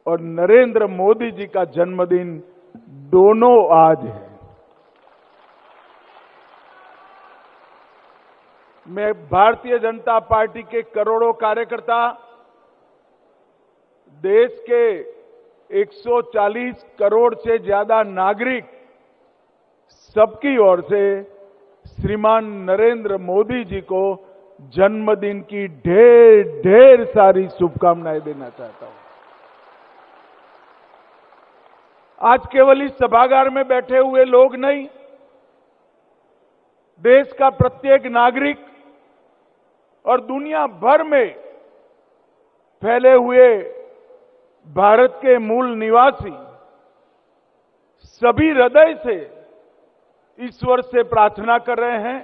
और नरेंद्र मोदी जी का जन्मदिन दोनों आज है। मैं भारतीय जनता पार्टी के करोड़ों कार्यकर्ता, देश के 140 करोड़ से ज्यादा नागरिक, सबकी ओर से श्रीमान नरेंद्र मोदी जी को जन्मदिन की ढेर ढेर सारी शुभकामनाएं देना चाहता हूं। आज केवल इस सभागार में बैठे हुए लोग नहीं, देश का प्रत्येक नागरिक और दुनिया भर में फैले हुए भारत के मूल निवासी सभी हृदय से ईश्वर से प्रार्थना कर रहे हैं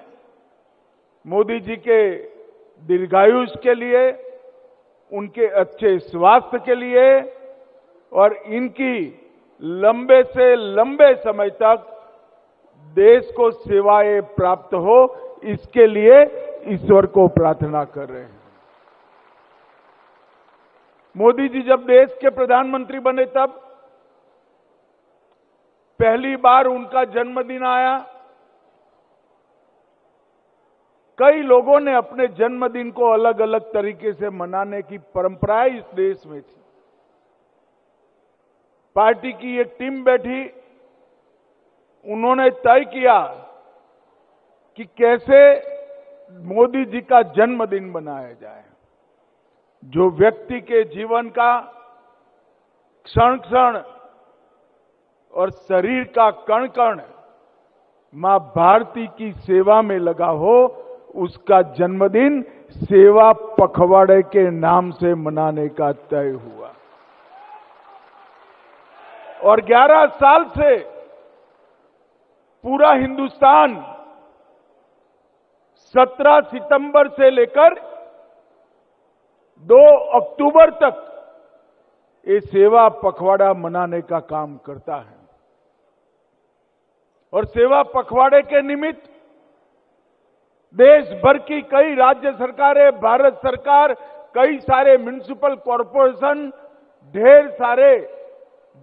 मोदी जी के दीर्घायुष के लिए, उनके अच्छे स्वास्थ्य के लिए और इनकी लंबे से लंबे समय तक देश को सेवाएं प्राप्त हो, इसके लिए ईश्वर को प्रार्थना कर रहे हैं। मोदी जी जब देश के प्रधानमंत्री बने तब पहली बार उनका जन्मदिन आया। कई लोगों ने अपने जन्मदिन को अलग अलग तरीके से मनाने की परंपरा इस देश में थी। पार्टी की एक टीम बैठी, उन्होंने तय किया कि कैसे मोदी जी का जन्मदिन मनाया जाए, जो व्यक्ति के जीवन का क्षण क्षण और शरीर का कण कण मां भारती की सेवा में लगा हो, उसका जन्मदिन सेवा पखवाड़े के नाम से मनाने का तय हुआ। और 11 साल से पूरा हिंदुस्तान 17 सितंबर से लेकर 2 अक्टूबर तक ये सेवा पखवाड़ा मनाने का काम करता है। और सेवा पखवाड़े के निमित्त देश भर की कई राज्य सरकारें, भारत सरकार, कई सारे म्युनिसिपल कॉरपोरेशन, ढेर सारे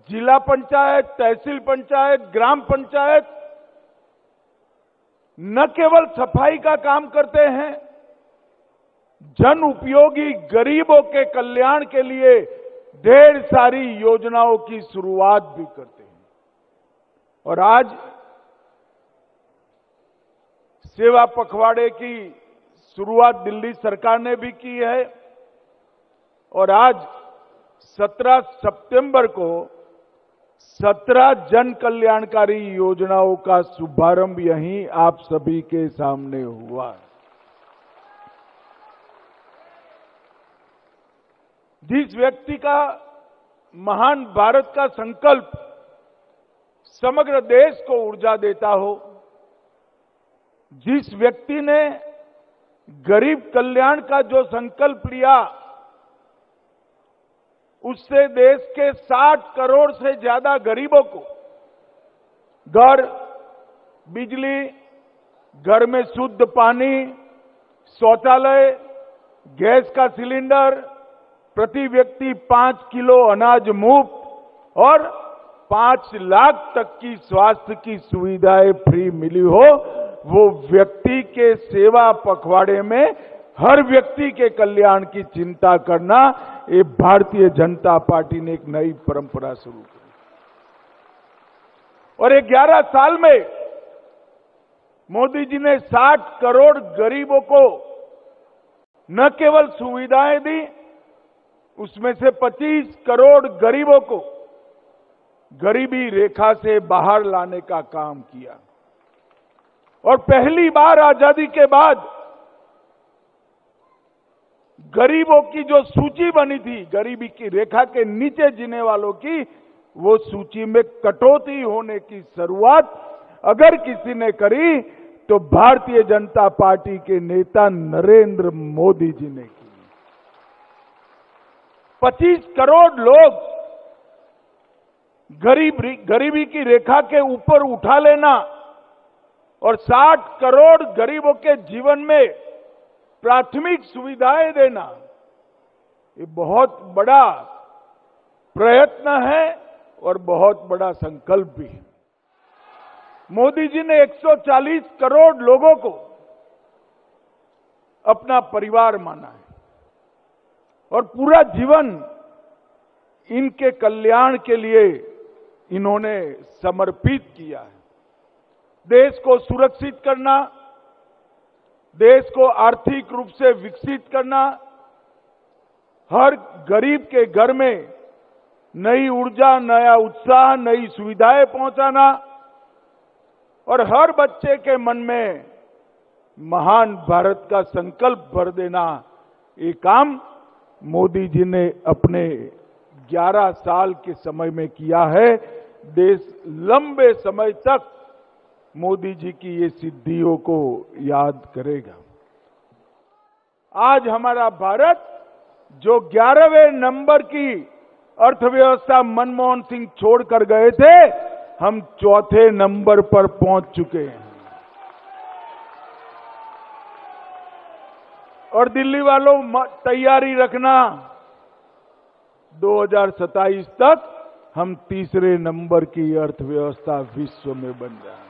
जिला पंचायत, तहसील पंचायत, ग्राम पंचायत न केवल सफाई का काम करते हैं, जन उपयोगी गरीबों के कल्याण के लिए ढेर सारी योजनाओं की शुरुआत भी करते हैं। और आज सेवा पखवाड़े की शुरुआत दिल्ली सरकार ने भी की है और आज 17 सितंबर को 17 जन कल्याणकारी योजनाओं का शुभारंभ यहीं आप सभी के सामने हुआ। जिस व्यक्ति का महान भारत का संकल्प समग्र देश को ऊर्जा देता हो, जिस व्यक्ति ने गरीब कल्याण का जो संकल्प लिया, उससे देश के 60 करोड़ से ज्यादा गरीबों को घर, बिजली, घर में शुद्ध पानी, शौचालय, गैस का सिलेंडर, प्रति व्यक्ति 5 किलो अनाज मुफ्त और 5 लाख तक की स्वास्थ्य की सुविधाएं फ्री मिली हो, वो व्यक्ति के सेवा पखवाड़े में हर व्यक्ति के कल्याण की चिंता करना, ये भारतीय जनता पार्टी ने एक नई परंपरा शुरू की। और 11 साल में मोदी जी ने 60 करोड़ गरीबों को न केवल सुविधाएं दी, उसमें से 25 करोड़ गरीबों को गरीबी रेखा से बाहर लाने का काम किया। और पहली बार आजादी के बाद गरीबों की जो सूची बनी थी, गरीबी की रेखा के नीचे जीने वालों की, वो सूची में कटौती होने की शुरुआत अगर किसी ने करी तो भारतीय जनता पार्टी के नेता नरेंद्र मोदी जी ने की। 25 करोड़ लोग गरीबी की रेखा के ऊपर उठा लेना और 60 करोड़ गरीबों के जीवन में प्राथमिक सुविधाएं देना, ये बहुत बड़ा प्रयत्न है और बहुत बड़ा संकल्प भी है। मोदी जी ने 140 करोड़ लोगों को अपना परिवार माना है और पूरा जीवन इनके कल्याण के लिए इन्होंने समर्पित किया है। देश को सुरक्षित करना, देश को आर्थिक रूप से विकसित करना, हर गरीब के घर में नई ऊर्जा, नया उत्साह, नई सुविधाएं पहुंचाना और हर बच्चे के मन में महान भारत का संकल्प भर देना, ये काम मोदी जी ने अपने 11 साल के समय में किया है। देश लंबे समय तक मोदी जी की ये सिद्धियों को याद करेगा। आज हमारा भारत जो 11वें नंबर की अर्थव्यवस्था मनमोहन सिंह छोड़कर गए थे, हम 4थे नंबर पर पहुंच चुके हैं। और दिल्ली वालों, तैयारी रखना, 2027 तक हम 3रे नंबर की अर्थव्यवस्था विश्व में बन जाएंगे।